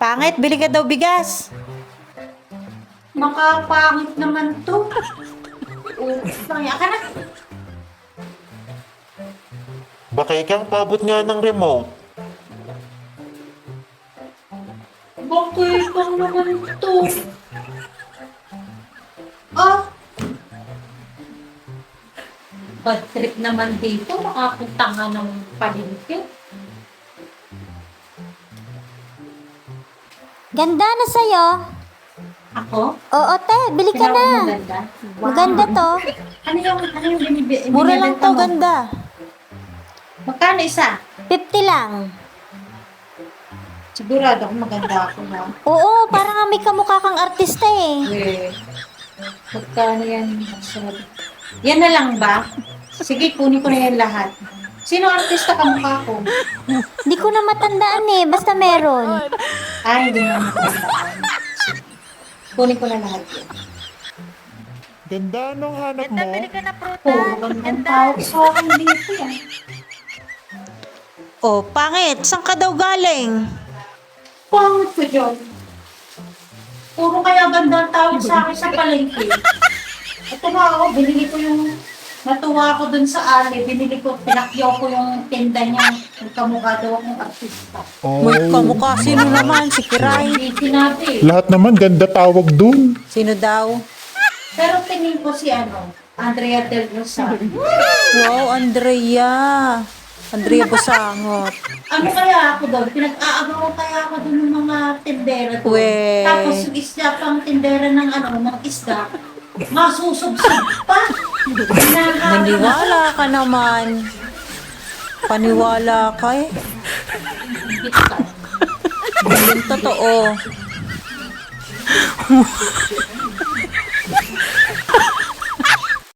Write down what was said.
Pangit, bili ka daw bigas. Makapangit naman to. Kaya ka na. Bakikang pabot nga ng remote. Bakit lang naman to? Ah! Bad trip naman dito. Makapunta nga ng palengke. Ganda na sa'yo. Ako? Oo, te, bili ka Tinawag mo na. Maganda? Wow. Maganda to. Ano yung Mura lang binibenta to, mo? ganda. Magkano isa? 50 lang. Sigurado ako maganda ako na. Oo, parang nga may kamukha kang artista eh. Magkano yan? Yan na lang ba? Sige, kunin ko na yan lahat. Sino artista kamukha ko? Hindi ko na matandaan eh, basta meron. Ay, hindi na matandaan. Kunin ko na lahat yan. Ganda nung hanap mo. na Puro gandang tawag sa akin dito yan. Oh, pangit. Saan ka daw galing? Pangit ko dyan. Puro kaya gandang tawag sa akin sa palengke. Ito nga ako, binili ko yung natuwa ako dun sa ali, binili ko, pinakyaw ko yung tinda niya. Magkamukha daw akong artista. Oh. May kamukha. Sino naman? Si Kiray. Hindi sinabi. Lahat naman ganda tawag dun. Sino daw? Pero tingin ko si Andrea Del Rosario. Wow, Andrea. Andrea Busangot. Ano kaya ako doon? Pinag-aagaw kaya ako doon ng mga tindera doon. We. Tapos yung isda pang tindera ng ng isda, masusubsub pa. Maniwala ka naman. Paniwala ka eh. Yung totoo.